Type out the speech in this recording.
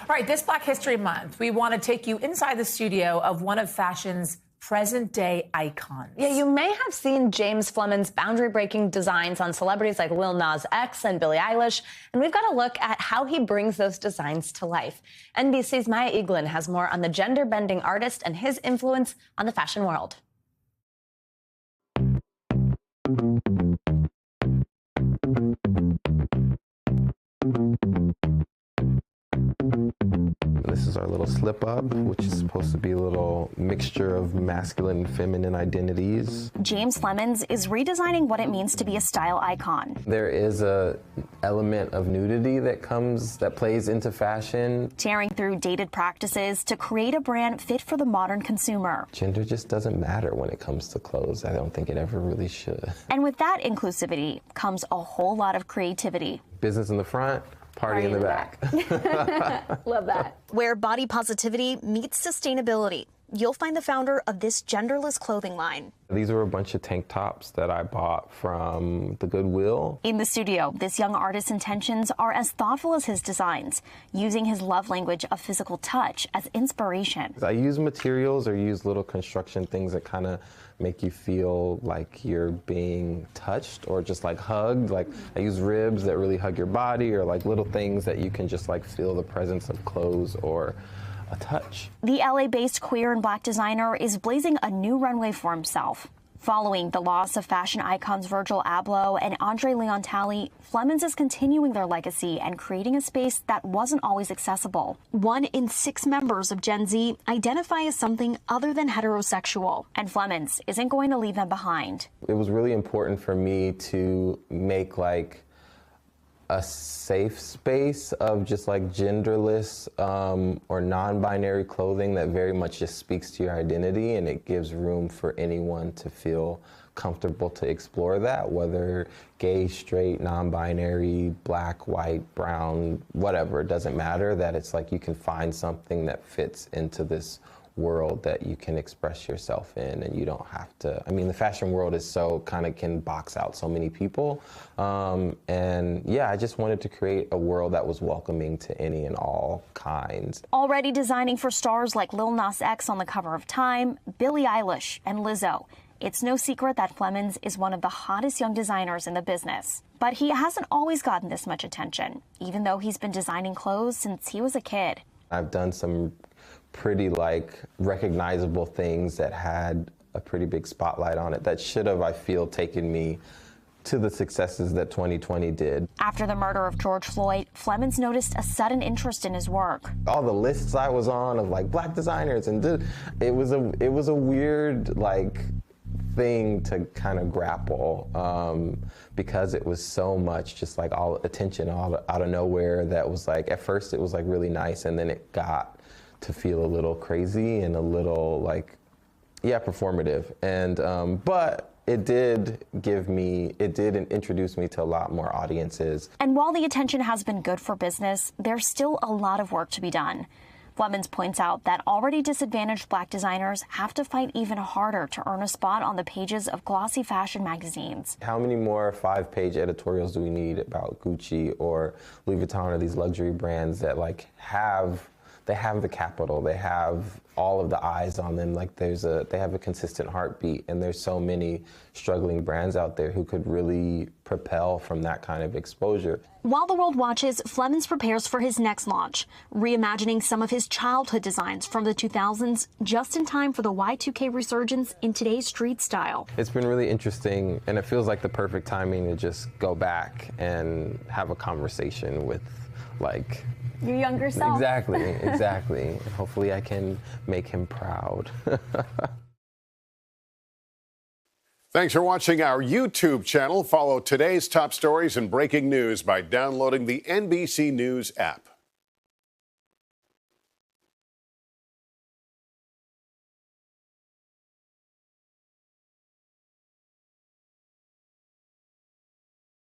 All right, this Black History Month, we want to take you inside the studio of one of fashion's present-day icons. Yeah, you may have seen James Flemons' boundary-breaking designs on celebrities like Lil Nas X and Billie Eilish, and we've got a look at how he brings those designs to life. NBC's Maya Eaglin has more on the gender-bending artist and his influence on the fashion world. This is our little slip up, which is supposed to be a little mixture of masculine and feminine identities. James Flemons is redesigning what it means to be a style icon. There is a element of nudity that plays into fashion. Tearing through dated practices to create a brand fit for the modern consumer. Gender just doesn't matter when it comes to clothes. I don't think it ever really should. And with that inclusivity comes a whole lot of creativity. Business in the front. Party in the back. Love that. Where body positivity meets sustainability. You'll find the founder of this genderless clothing line. These were a bunch of tank tops that I bought from the Goodwill. In the studio, this young artist's intentions are as thoughtful as his designs, using his love language of physical touch as inspiration. I use materials or use little construction things that kind of make you feel like you're being touched or just like hugged. Like I use ribs that really hug your body, or like little things that you can just like feel the presence of clothes or a touch. The LA-based queer and Black designer is blazing a new runway for himself. Following the loss of fashion icons Virgil Abloh and Andre Leon Talley, Flemons is continuing their legacy and creating a space that wasn't always accessible. 1 in 6 members of Gen Z identify as something other than heterosexual, and Flemons isn't going to leave them behind. It was really important for me to make like a safe space of just like genderless or non-binary clothing that very much just speaks to your identity, and it gives room for anyone to feel comfortable to explore that, whether gay, straight, non-binary, black, white, brown, whatever, it doesn't matter. That it's like you can find something that fits into this world that you can express yourself in, and you don't have to. I mean, the fashion world is so kind of can box out so many people, and yeah, I just wanted to create a world that was welcoming to any and all kinds. Already designing for stars like Lil Nas X on the cover of Time, Billie Eilish, and Lizzo. It's no secret that Flemons is one of the hottest young designers in the business. But he hasn't always gotten this much attention, even though he's been designing clothes since he was a kid. I've done some pretty like recognizable things that had a pretty big spotlight on it that should have, I feel, taken me to the successes that 2020 did. After the murder of George Floyd, Flemons noticed a sudden interest in his work. All the lists I was on of like Black designers, and it was a weird like thing to kind of grapple because it was so much just like all attention out of nowhere. That was like, at first it was like really nice, and then it got to feel a little crazy and a little like, yeah, performative. And but it did introduce me to a lot more audiences. And while the attention has been good for business, there's still a lot of work to be done. Flemons points out that already disadvantaged Black designers have to fight even harder to earn a spot on the pages of glossy fashion magazines. How many more 5-page editorials do we need about Gucci or Louis Vuitton or these luxury brands that like they have the capital, they have all of the eyes on them, like they have a consistent heartbeat, and there's so many struggling brands out there who could really propel from that kind of exposure. While the world watches, Flemons prepares for his next launch, reimagining some of his childhood designs from the 2000s just in time for the Y2K resurgence in today's street style. It's been really interesting, and it feels like the perfect timing to just go back and have a conversation with like your younger self. Exactly. Hopefully I can make him proud. Thanks for watching our YouTube channel. Follow today's top stories and breaking news by downloading the NBC News app.